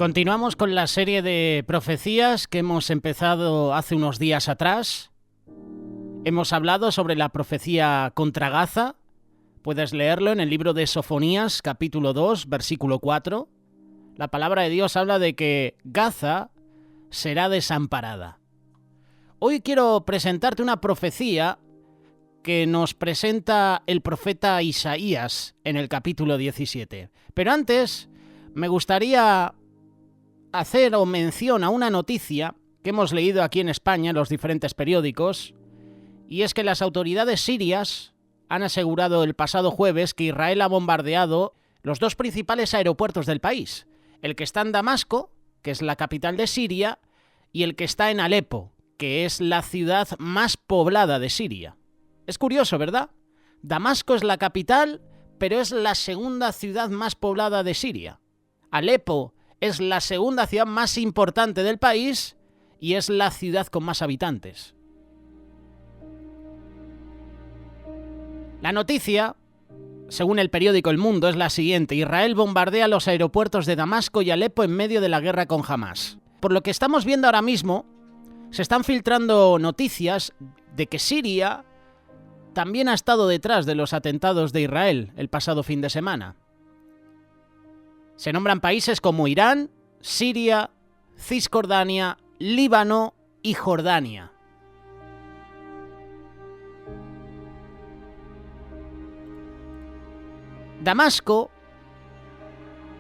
Continuamos con la serie de profecías que hemos empezado hace unos días atrás. Hemos hablado sobre la profecía contra Gaza. Puedes leerlo en el libro de Sofonías, capítulo 2, versículo 4. La palabra de Dios habla de que Gaza será desamparada. Hoy quiero presentarte una profecía que nos presenta el profeta Isaías en el capítulo 17. Pero antes, me gustaría hacer mención a una noticia que hemos leído aquí en España en los diferentes periódicos, y es que las autoridades sirias han asegurado el pasado jueves que Israel ha bombardeado los dos principales aeropuertos del país, el que está en Damasco, que es la capital de Siria, y el que está en Alepo, que es la ciudad más poblada de Siria. Es curioso, ¿verdad? Damasco es la capital, pero es la segunda ciudad más poblada de Siria. Alepo es la segunda ciudad más importante del país y es la ciudad con más habitantes. La noticia, según el periódico El Mundo, es la siguiente: Israel bombardea los aeropuertos de Damasco y Alepo en medio de la guerra con Hamás. Por lo que estamos viendo ahora mismo, se están filtrando noticias de que Siria también ha estado detrás de los atentados de Israel el pasado fin de semana. Se nombran países como Irán, Siria, Cisjordania, Líbano y Jordania. Damasco,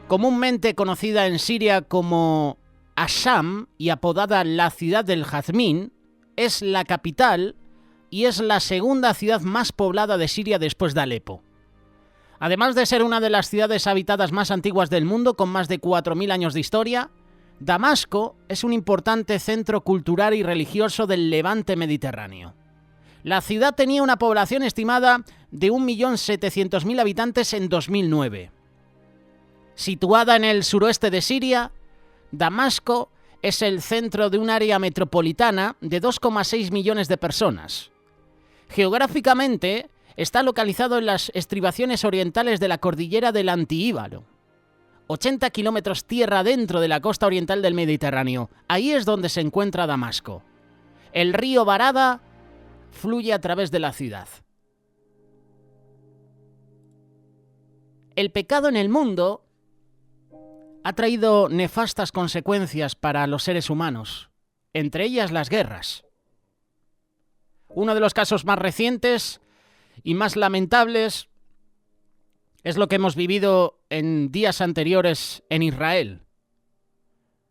comúnmente conocida en Siria como Asham y apodada la ciudad del jazmín, es la capital y es la segunda ciudad más poblada de Siria después de Alepo. Además de ser una de las ciudades habitadas más antiguas del mundo, con más de 4.000 años de historia, Damasco es un importante centro cultural y religioso del levante mediterráneo. La ciudad tenía una población estimada de 1.700.000 habitantes en 2009. Situada en el suroeste de Siria, Damasco es el centro de un área metropolitana de 2,6 millones de personas. Geográficamente, está localizado en las estribaciones orientales de la cordillera del Antiíbalo, 80 kilómetros tierra adentro de la costa oriental del Mediterráneo. Ahí es donde se encuentra Damasco. El río Barada fluye a través de la ciudad. El pecado en el mundo ha traído nefastas consecuencias para los seres humanos, entre ellas las guerras. Uno de los casos más recientes y más lamentables es lo que hemos vivido en días anteriores en Israel.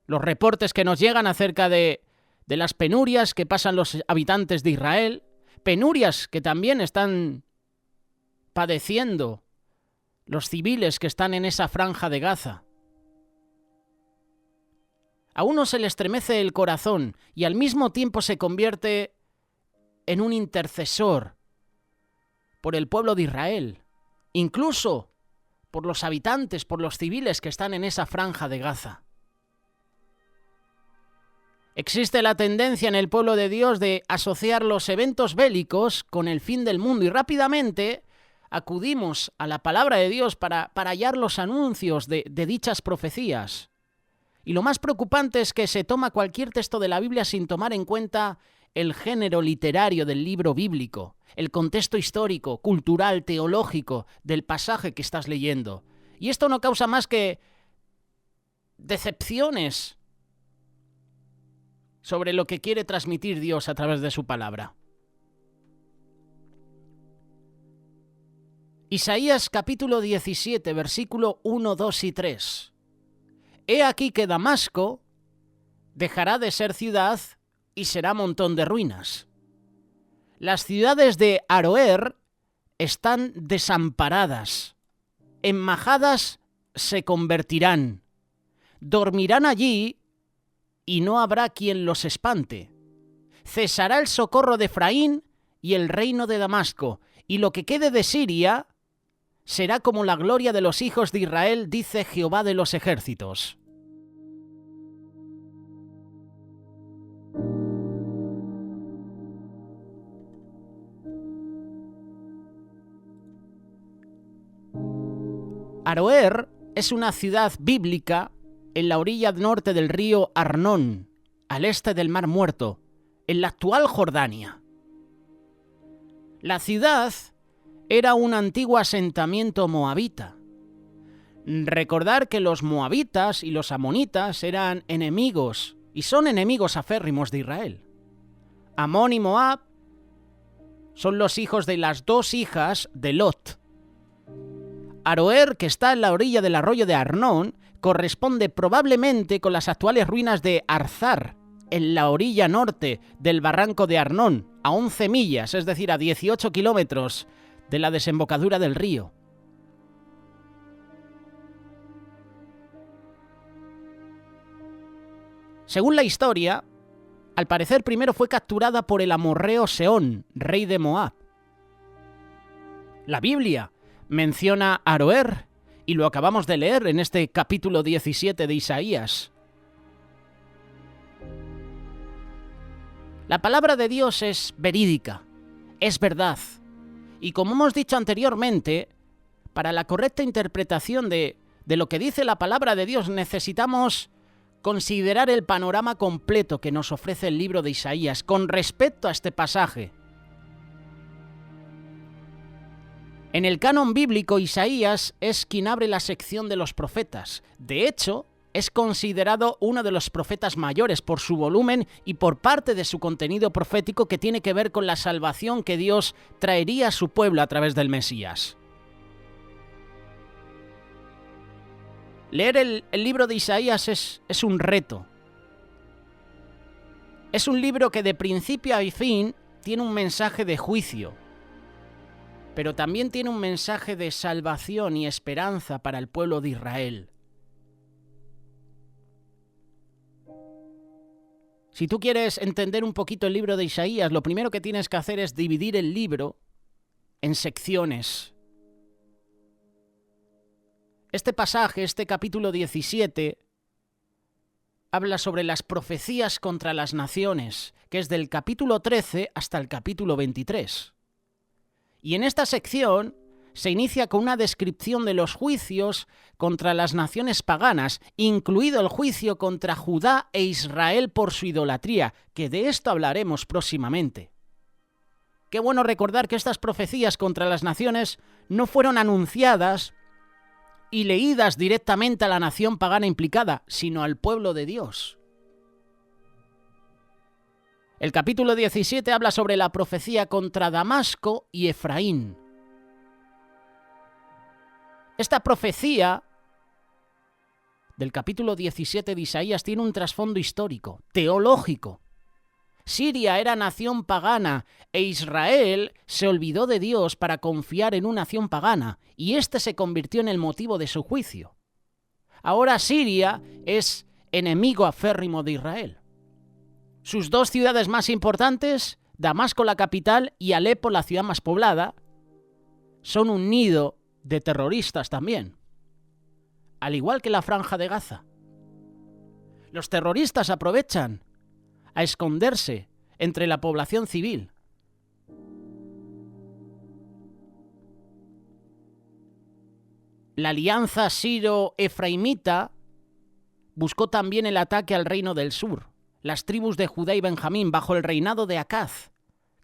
Los reportes que nos llegan acerca de las penurias que pasan los habitantes de Israel, penurias que también están padeciendo los civiles que están en esa franja de Gaza. A uno se le estremece el corazón y al mismo tiempo se convierte en un intercesor por el pueblo de Israel, incluso por los habitantes, por los civiles que están en esa franja de Gaza. Existe la tendencia en el pueblo de Dios de asociar los eventos bélicos con el fin del mundo y rápidamente acudimos a la palabra de Dios para hallar los anuncios de dichas profecías. Y lo más preocupante es que se toma cualquier texto de la Biblia sin tomar en cuenta el género literario del libro bíblico, el contexto histórico, cultural, teológico del pasaje que estás leyendo. Y esto no causa más que decepciones sobre lo que quiere transmitir Dios a través de su palabra. Isaías capítulo 17, versículo 1, 2 y 3. He aquí que Damasco dejará de ser ciudad y será montón de ruinas. Las ciudades de Aroer están desamparadas. En majadas se convertirán. Dormirán allí y no habrá quien los espante. Cesará el socorro de Efraín y el reino de Damasco, y lo que quede de Siria será como la gloria de los hijos de Israel, dice Jehová de los ejércitos. Aroer es una ciudad bíblica en la orilla norte del río Arnón, al este del Mar Muerto, en la actual Jordania. La ciudad era un antiguo asentamiento moabita. Recordar que los moabitas y los amonitas eran enemigos y son enemigos aférrimos de Israel. Amón y Moab son los hijos de las dos hijas de Lot. Aroer, que está en la orilla del arroyo de Arnón, corresponde probablemente con las actuales ruinas de Arzar, en la orilla norte del barranco de Arnón, a 11 millas, es decir, a 18 kilómetros de la desembocadura del río. Según la historia, al parecer primero fue capturada por el amorreo Sehón, rey de Moab. La Biblia menciona a Aroer y lo acabamos de leer en este capítulo 17 de Isaías. La palabra de Dios es verídica, es verdad. Y como hemos dicho anteriormente, para la correcta interpretación de lo que dice la palabra de Dios necesitamos considerar el panorama completo que nos ofrece el libro de Isaías con respecto a este pasaje. En el canon bíblico, Isaías es quien abre la sección de los profetas. De hecho, es considerado uno de los profetas mayores por su volumen y por parte de su contenido profético que tiene que ver con la salvación que Dios traería a su pueblo a través del Mesías. Leer el libro de Isaías es un reto. Es un libro que de principio a fin tiene un mensaje de juicio, pero también tiene un mensaje de salvación y esperanza para el pueblo de Israel. Si tú quieres entender un poquito el libro de Isaías, lo primero que tienes que hacer es dividir el libro en secciones. Este pasaje, este capítulo 17, habla sobre las profecías contra las naciones, que es del capítulo 13 hasta el capítulo 23. Y en esta sección se inicia con una descripción de los juicios contra las naciones paganas, incluido el juicio contra Judá e Israel por su idolatría, que de esto hablaremos próximamente. Qué bueno recordar que estas profecías contra las naciones no fueron anunciadas y leídas directamente a la nación pagana implicada, sino al pueblo de Dios. El capítulo 17 habla sobre la profecía contra Damasco y Efraín. Esta profecía del capítulo 17 de Isaías tiene un trasfondo histórico, teológico. Siria era nación pagana e Israel se olvidó de Dios para confiar en una nación pagana y este se convirtió en el motivo de su juicio. Ahora Siria es enemigo aférrimo de Israel. Sus dos ciudades más importantes, Damasco la capital y Alepo la ciudad más poblada, son un nido de terroristas también, al igual que la Franja de Gaza. Los terroristas aprovechan a esconderse entre la población civil. La alianza siro-efraimita buscó también el ataque al reino del sur, las tribus de Judá y Benjamín bajo el reinado de Acaz,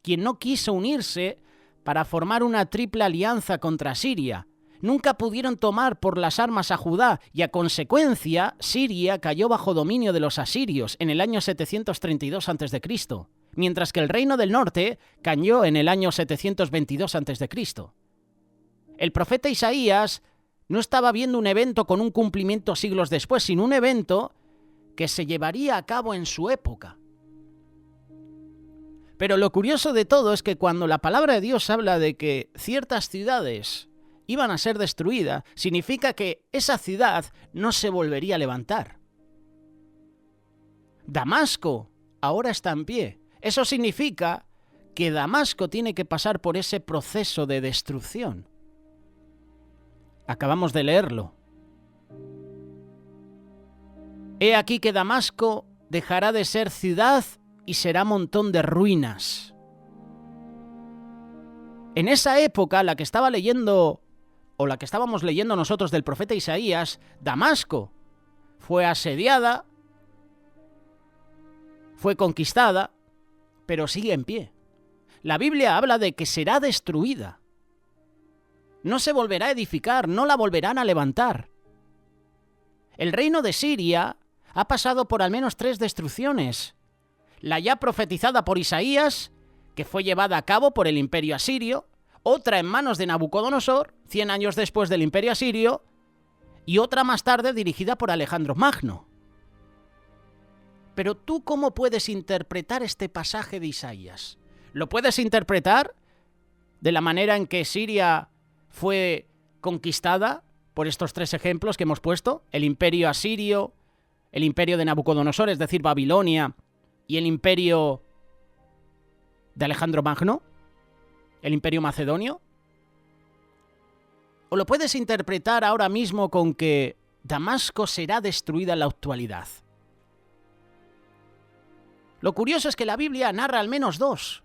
quien no quiso unirse para formar una triple alianza contra Siria. Nunca pudieron tomar por las armas a Judá y a consecuencia Siria cayó bajo dominio de los asirios en el año 732 a.C., mientras que el reino del norte cayó en el año 722 a.C. El profeta Isaías no estaba viendo un evento con un cumplimiento siglos después, sino un evento que se llevaría a cabo en su época. Pero lo curioso de todo es que cuando la palabra de Dios habla de que ciertas ciudades iban a ser destruidas, significa que esa ciudad no se volvería a levantar. Damasco ahora está en pie. Eso significa que Damasco tiene que pasar por ese proceso de destrucción. Acabamos de leerlo. He aquí que Damasco dejará de ser ciudad y será montón de ruinas. En esa época, la que estaba leyendo, o la que estábamos leyendo nosotros del profeta Isaías, Damasco fue asediada, fue conquistada, pero sigue en pie. La Biblia habla de que será destruida. No se volverá a edificar, no la volverán a levantar. El reino de Siria ha pasado por al menos 3 destrucciones. La ya profetizada por Isaías, que fue llevada a cabo por el imperio asirio, otra en manos de Nabucodonosor, 100 años después del imperio asirio, y otra más tarde dirigida por Alejandro Magno. Pero tú, ¿cómo puedes interpretar este pasaje de Isaías? ¿Lo puedes interpretar de la manera en que Siria fue conquistada por estos 3 ejemplos que hemos puesto? El imperio asirio, el imperio de Nabucodonosor, es decir, Babilonia, y el imperio de Alejandro Magno, el imperio macedonio. ¿O lo puedes interpretar ahora mismo con que Damasco será destruida en la actualidad? Lo curioso es que la Biblia narra al menos 2,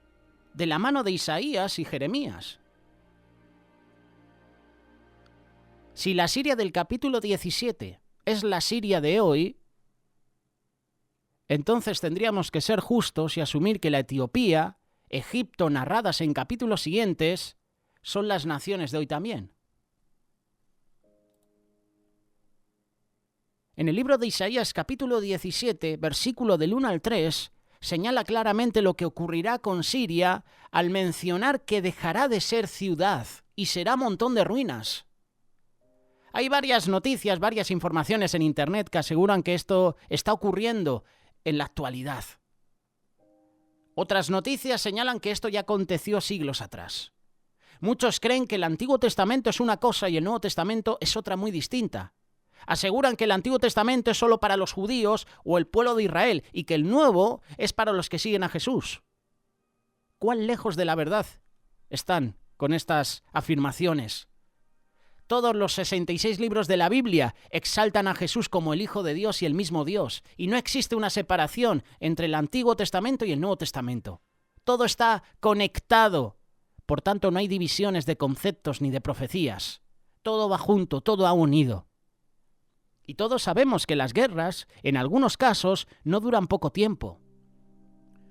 de la mano de Isaías y Jeremías. Si la Siria del capítulo 17 es la Siria de hoy, entonces tendríamos que ser justos y asumir que la Etiopía, Egipto, narradas en capítulos siguientes, son las naciones de hoy también. En el libro de Isaías capítulo 17, versículo del 1 al 3, señala claramente lo que ocurrirá con Siria al mencionar que dejará de ser ciudad y será montón de ruinas. Hay varias noticias, varias informaciones en Internet que aseguran que esto está ocurriendo en la actualidad. Otras noticias señalan que esto ya aconteció siglos atrás. Muchos creen que el Antiguo Testamento es una cosa y el Nuevo Testamento es otra muy distinta. Aseguran que el Antiguo Testamento es solo para los judíos o el pueblo de Israel y que el Nuevo es para los que siguen a Jesús. ¿Cuán lejos de la verdad están con estas afirmaciones? Todos los 66 libros de la Biblia exaltan a Jesús como el Hijo de Dios y el mismo Dios, y no existe una separación entre el Antiguo Testamento y el Nuevo Testamento. Todo está conectado, por tanto no hay divisiones de conceptos ni de profecías. Todo va junto, todo va unido. Y todos sabemos que las guerras, en algunos casos, no duran poco tiempo.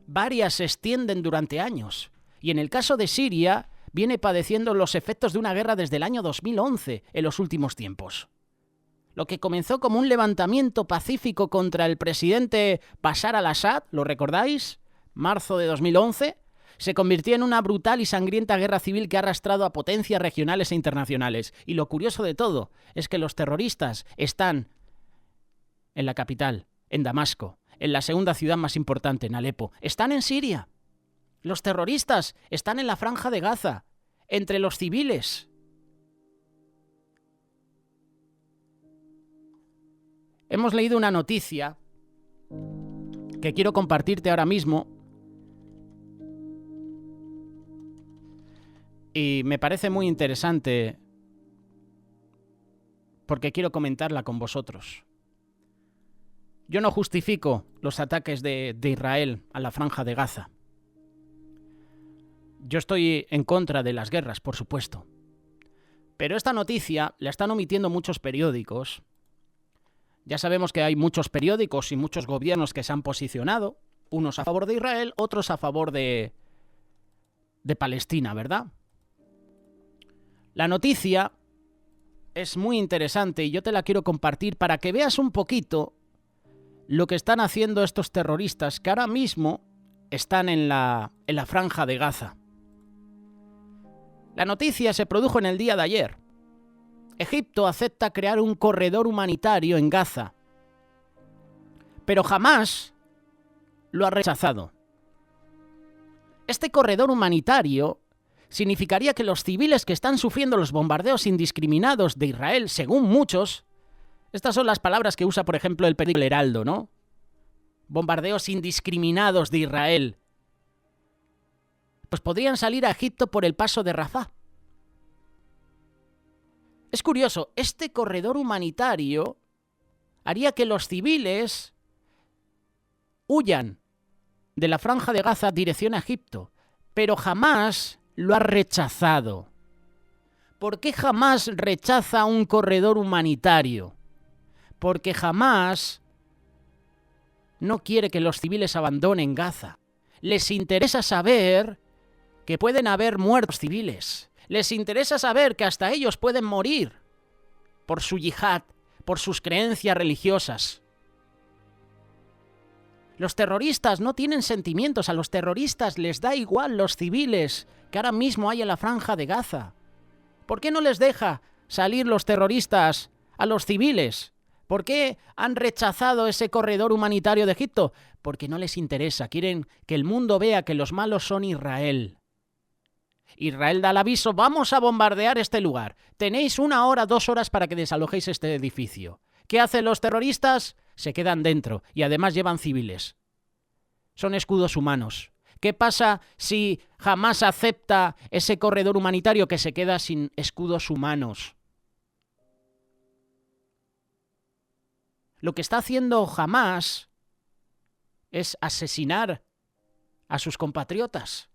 Varias se extienden durante años, y en el caso de Siria, viene padeciendo los efectos de una guerra desde el año 2011 en los últimos tiempos. Lo que comenzó como un levantamiento pacífico contra el presidente Bashar al-Assad, ¿lo recordáis? Marzo de 2011, se convirtió en una brutal y sangrienta guerra civil que ha arrastrado a potencias regionales e internacionales. Y lo curioso de todo es que los terroristas están en la capital, en Damasco, en la segunda ciudad más importante, en Alepo. Están en Siria. Los terroristas están en la Franja de Gaza, entre los civiles. Hemos leído una noticia que quiero compartirte ahora mismo y me parece muy interesante porque quiero comentarla con vosotros. Yo no justifico los ataques de Israel a la Franja de Gaza. Yo estoy en contra de las guerras, por supuesto. Pero esta noticia la están omitiendo muchos periódicos. Ya sabemos que hay muchos periódicos y muchos gobiernos que se han posicionado, unos a favor de Israel, otros a favor de Palestina, ¿verdad? La noticia es muy interesante y yo te la quiero compartir para que veas un poquito lo que están haciendo estos terroristas que ahora mismo están en la Franja de Gaza. La noticia se produjo en el día de ayer. Egipto acepta crear un corredor humanitario en Gaza, pero jamás lo ha rechazado. Este corredor humanitario significaría que los civiles que están sufriendo los bombardeos indiscriminados de Israel, según muchos, estas son las palabras que usa, por ejemplo, el periódico El Heraldo, ¿no? Bombardeos indiscriminados de Israel, pues podrían salir a Egipto por el paso de Rafah. Es curioso, este corredor humanitario haría que los civiles huyan de la Franja de Gaza dirección a Egipto, pero jamás lo ha rechazado. ¿Por qué jamás rechaza un corredor humanitario? porque Hamás no quiere que los civiles abandonen Gaza. Les interesa saber que pueden haber muertos civiles. Les interesa saber que hasta ellos pueden morir por su yihad, por sus creencias religiosas. Los terroristas no tienen sentimientos, a los terroristas les da igual los civiles que ahora mismo hay en la franja de Gaza. ¿Por qué no les deja salir los terroristas a los civiles? ¿Por qué han rechazado ese corredor humanitario de Egipto? Porque no les interesa, quieren que el mundo vea que los malos son Israel. Israel da el aviso, vamos a bombardear este lugar. Tenéis 1 hora, 2 horas para que desalojéis este edificio. ¿Qué hacen los terroristas? Se quedan dentro y además llevan civiles. Son escudos humanos. ¿Qué pasa si Hamás acepta ese corredor humanitario que se queda sin escudos humanos? Lo que está haciendo Hamás es asesinar a sus compatriotas.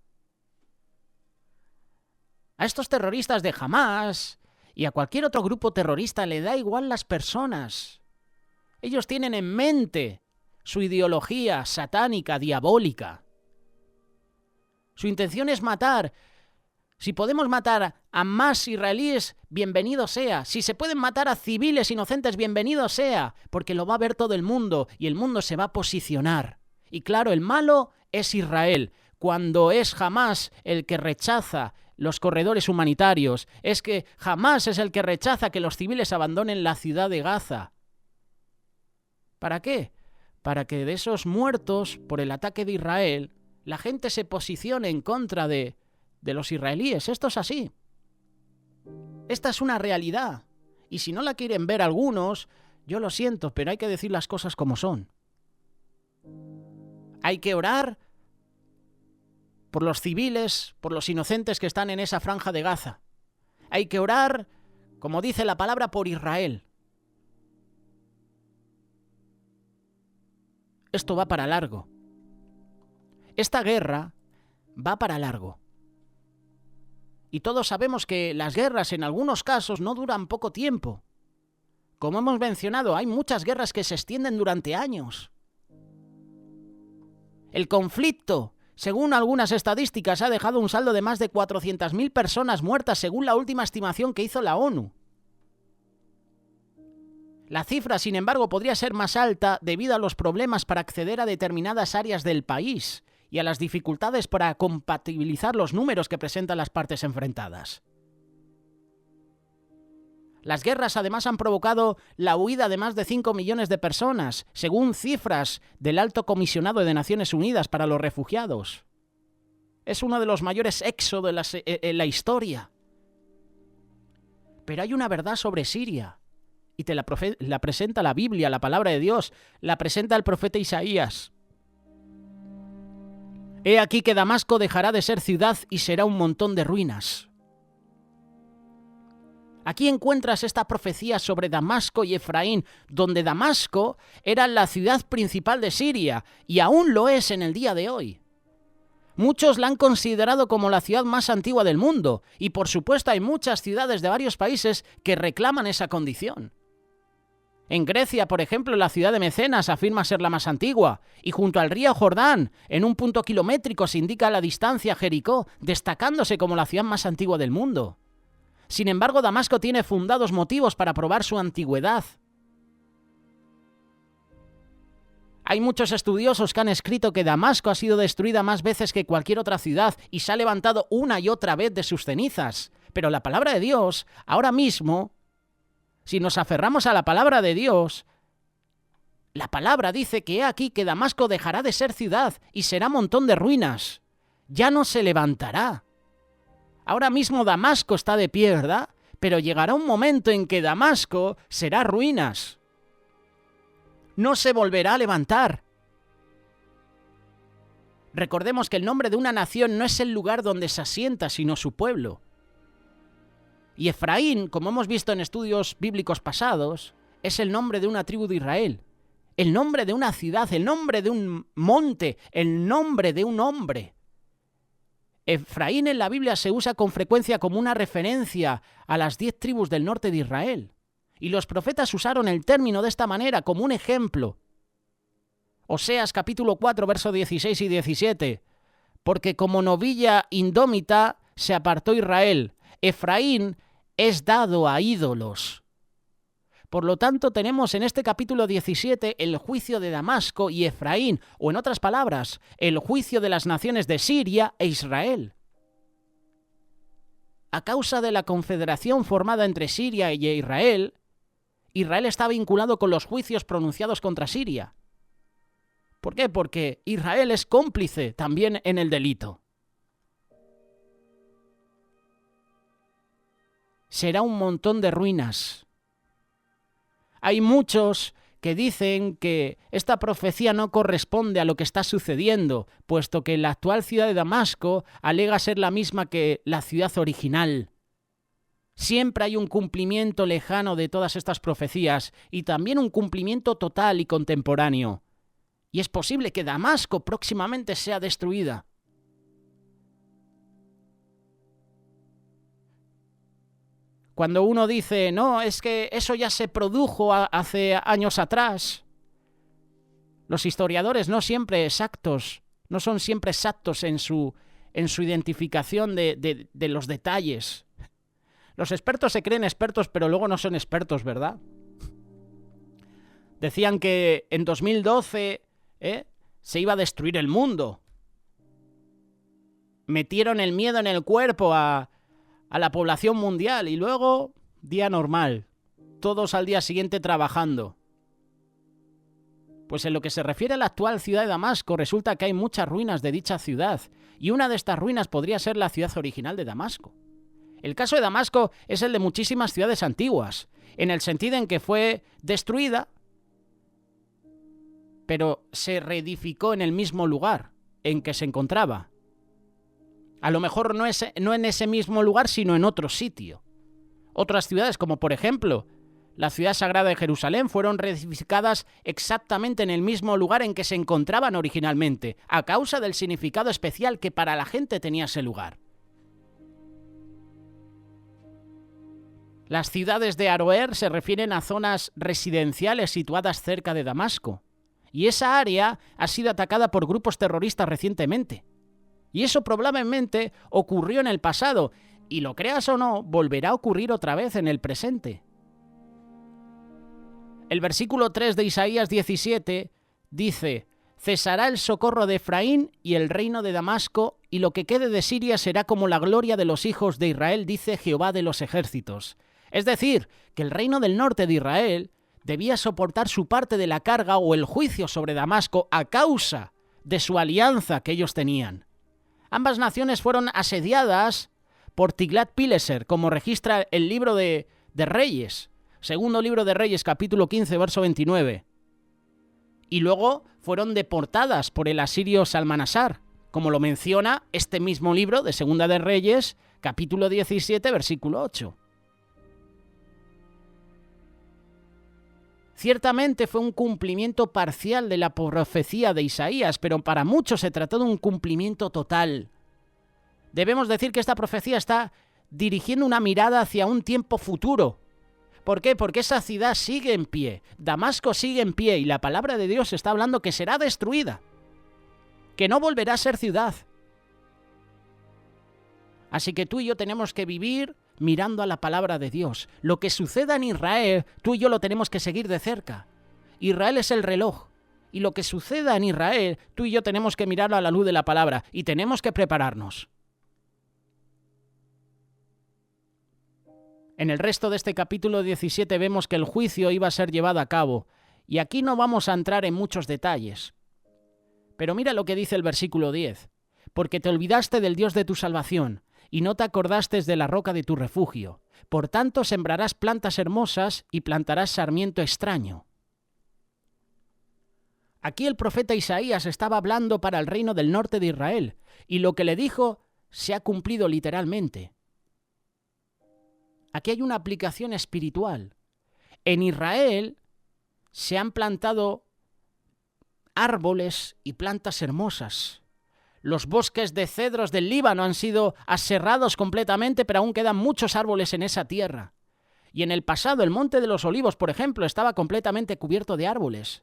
A estos terroristas de Hamás y a cualquier otro grupo terrorista le da igual las personas. Ellos tienen en mente su ideología satánica, diabólica. Su intención es matar. Si podemos matar a más israelíes, bienvenido sea. Si se pueden matar a civiles inocentes, bienvenido sea. Porque lo va a ver todo el mundo y el mundo se va a posicionar. Y claro, el malo es Israel. Cuando es Hamás el que rechaza los corredores humanitarios, es que Hamás es el que rechaza que los civiles abandonen la ciudad de Gaza. ¿Para qué? Para que de esos muertos por el ataque de Israel, la gente se posicione en contra de los israelíes. Esto es así. Esta es una realidad. Y si no la quieren ver algunos, yo lo siento, pero hay que decir las cosas como son. Hay que orar por los civiles, por los inocentes que están en esa franja de Gaza. Hay que orar, como dice la palabra, por Israel. Esto va para largo. Esta guerra va para largo. Y todos sabemos que las guerras en algunos casos no duran poco tiempo. Como hemos mencionado, hay muchas guerras que se extienden durante años. El conflicto, según algunas estadísticas, ha dejado un saldo de más de 400.000 personas muertas, según la última estimación que hizo la ONU. La cifra, sin embargo, podría ser más alta debido a los problemas para acceder a determinadas áreas del país y a las dificultades para compatibilizar los números que presentan las partes enfrentadas. Las guerras además han provocado la huida de más de 5 millones de personas, según cifras del Alto Comisionado de Naciones Unidas para los Refugiados. Es uno de los mayores éxodos en la historia. Pero hay una verdad sobre Siria. Y te la presenta la Biblia, la palabra de Dios, la presenta el profeta Isaías. He aquí que Damasco dejará de ser ciudad y será un montón de ruinas. Aquí encuentras esta profecía sobre Damasco y Efraín, donde Damasco era la ciudad principal de Siria y aún lo es en el día de hoy. Muchos la han considerado como la ciudad más antigua del mundo y por supuesto hay muchas ciudades de varios países que reclaman esa condición. En Grecia, por ejemplo, la ciudad de Mecenas afirma ser la más antigua, y junto al río Jordán, en un punto kilométrico, se indica la distancia a Jericó, destacándose como la ciudad más antigua del mundo. Sin embargo, Damasco tiene fundados motivos para probar su antigüedad. Hay muchos estudiosos que han escrito que Damasco ha sido destruida más veces que cualquier otra ciudad y se ha levantado una y otra vez de sus cenizas. Pero la palabra de Dios, ahora mismo, si nos aferramos a la palabra de Dios, la palabra dice que he aquí que Damasco dejará de ser ciudad y será montón de ruinas. Ya no se levantará. Ahora mismo Damasco está de pie, ¿verdad? Pero llegará un momento en que Damasco será ruinas. No se volverá a levantar. Recordemos que el nombre de una nación no es el lugar donde se asienta, sino su pueblo. Y Efraín, como hemos visto en estudios bíblicos pasados, es el nombre de una tribu de Israel, el nombre de una ciudad, el nombre de un monte, el nombre de un hombre. Efraín en la Biblia se usa con frecuencia como una referencia a las 10 tribus del norte de Israel. Y los profetas usaron el término de esta manera como un ejemplo. Oseas capítulo 4, versos 16 y 17. Porque como novilla indómita se apartó Israel. Efraín es dado a ídolos. Por lo tanto, tenemos en este capítulo 17 el juicio de Damasco y Efraín, o en otras palabras, el juicio de las naciones de Siria e Israel. A causa de la confederación formada entre Siria y Israel, Israel está vinculado con los juicios pronunciados contra Siria. ¿Por qué? Porque Israel es cómplice también en el delito. Será un montón de ruinas. Hay muchos que dicen que esta profecía no corresponde a lo que está sucediendo, puesto que la actual ciudad de Damasco alega ser la misma que la ciudad original. Siempre hay un cumplimiento lejano de todas estas profecías y también un cumplimiento total y contemporáneo. Y es posible que Damasco próximamente sea destruida. Cuando uno dice, no, es que eso ya se produjo hace años atrás. Los historiadores no son siempre exactos en su identificación de los detalles. Los expertos se creen expertos, pero luego no son expertos, ¿verdad? Decían que en 2012 se iba a destruir el mundo. Metieron el miedo en el cuerpo a la población mundial y luego, día normal, todos al día siguiente trabajando. Pues en lo que se refiere a la actual ciudad de Damasco, resulta que hay muchas ruinas de dicha ciudad, y una de estas ruinas podría ser la ciudad original de Damasco. El caso de Damasco es el de muchísimas ciudades antiguas, en el sentido en que fue destruida, pero se reedificó en el mismo lugar en que se encontraba. A lo mejor no en ese mismo lugar, sino en otro sitio. Otras ciudades, como por ejemplo la ciudad sagrada de Jerusalén, fueron reedificadas exactamente en el mismo lugar en que se encontraban originalmente, a causa del significado especial que para la gente tenía ese lugar. Las ciudades de Aroer se refieren a zonas residenciales situadas cerca de Damasco, y esa área ha sido atacada por grupos terroristas recientemente. Y eso probablemente ocurrió en el pasado, y lo creas o no, volverá a ocurrir otra vez en el presente. El versículo 3 de Isaías 17 dice: «Cesará el socorro de Efraín y el reino de Damasco, y lo que quede de Siria será como la gloria de los hijos de Israel, dice Jehová de los ejércitos». Es decir, que el reino del norte de Israel debía soportar su parte de la carga o el juicio sobre Damasco a causa de su alianza que ellos tenían. Ambas naciones fueron asediadas por Tiglat-Pileser, como registra el libro de Reyes, segundo libro de Reyes, capítulo 15, verso 29. Y luego fueron deportadas por el asirio Salmanasar, como lo menciona este mismo libro de Segunda de Reyes, capítulo 17, versículo 8. Ciertamente fue un cumplimiento parcial de la profecía de Isaías, pero para muchos se trató de un cumplimiento total. Debemos decir que esta profecía está dirigiendo una mirada hacia un tiempo futuro. ¿Por qué? Porque esa ciudad sigue en pie, Damasco sigue en pie, y la palabra de Dios está hablando que será destruida, que no volverá a ser ciudad. Así que tú y yo tenemos que vivir mirando a la palabra de Dios. Lo que suceda en Israel, tú y yo lo tenemos que seguir de cerca. Israel es el reloj. Y lo que suceda en Israel, tú y yo tenemos que mirarlo a la luz de la palabra. Y tenemos que prepararnos. En el resto de este capítulo 17 vemos que el juicio iba a ser llevado a cabo. Y aquí no vamos a entrar en muchos detalles. Pero mira lo que dice el versículo 10. Porque te olvidaste del Dios de tu salvación, y no te acordaste de la roca de tu refugio. Por tanto, sembrarás plantas hermosas y plantarás sarmiento extraño. Aquí el profeta Isaías estaba hablando para el reino del norte de Israel, y lo que le dijo se ha cumplido literalmente. Aquí hay una aplicación espiritual. En Israel se han plantado árboles y plantas hermosas. Los bosques de cedros del Líbano han sido aserrados completamente, pero aún quedan muchos árboles en esa tierra. Y en el pasado el Monte de los Olivos, por ejemplo, estaba completamente cubierto de árboles.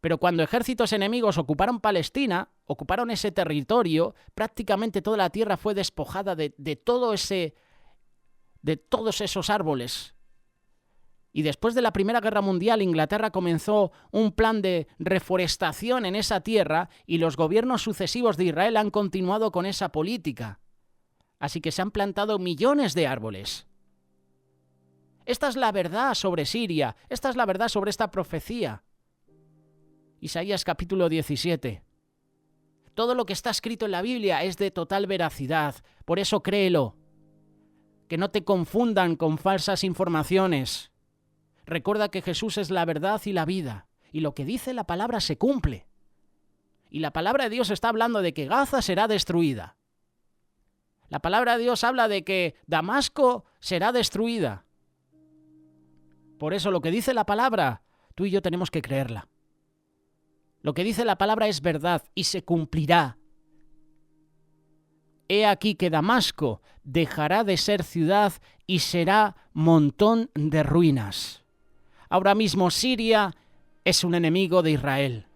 Pero cuando ejércitos enemigos ocuparon Palestina, ocuparon ese territorio, prácticamente toda la tierra fue despojada de todos esos árboles. Y después de la Primera Guerra Mundial, Inglaterra comenzó un plan de reforestación en esa tierra y los gobiernos sucesivos de Israel han continuado con esa política. Así que se han plantado millones de árboles. Esta es la verdad sobre Siria, esta es la verdad sobre esta profecía. Isaías capítulo 17. Todo lo que está escrito en la Biblia es de total veracidad, por eso créelo. Que no te confundan con falsas informaciones. Recuerda que Jesús es la verdad y la vida, y lo que dice la palabra se cumple. Y la palabra de Dios está hablando de que Gaza será destruida. La palabra de Dios habla de que Damasco será destruida. Por eso lo que dice la palabra, tú y yo tenemos que creerla. Lo que dice la palabra es verdad y se cumplirá. He aquí que Damasco dejará de ser ciudad y será montón de ruinas. Ahora mismo Siria es un enemigo de Israel.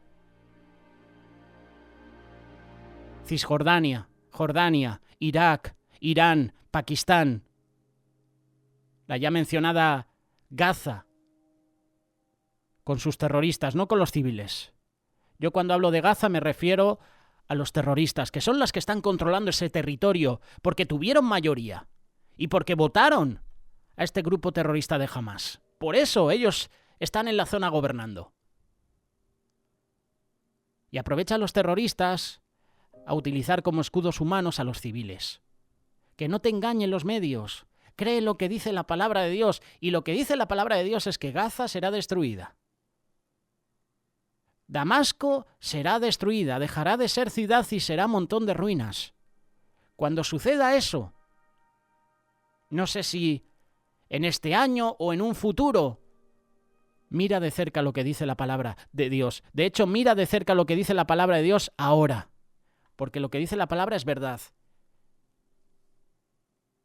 Cisjordania, Jordania, Irak, Irán, Pakistán. La ya mencionada Gaza, con sus terroristas, no con los civiles. Yo cuando hablo de Gaza me refiero a los terroristas, que son los que están controlando ese territorio, porque tuvieron mayoría y porque votaron a este grupo terrorista de Hamás. Por eso ellos están en la zona gobernando. Y aprovechan los terroristas a utilizar como escudos humanos a los civiles. Que no te engañen los medios. Cree lo que dice la palabra de Dios. Y lo que dice la palabra de Dios es que Gaza será destruida. Damasco será destruida, dejará de ser ciudad y será montón de ruinas. Cuando suceda eso, no sé si en este año o en un futuro, mira de cerca lo que dice la palabra de Dios. De hecho, mira de cerca lo que dice la palabra de Dios ahora, porque lo que dice la palabra es verdad.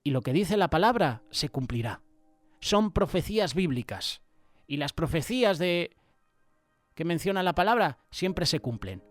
Y lo que dice la palabra se cumplirá. Son profecías bíblicas. Y las profecías que menciona la palabra siempre se cumplen.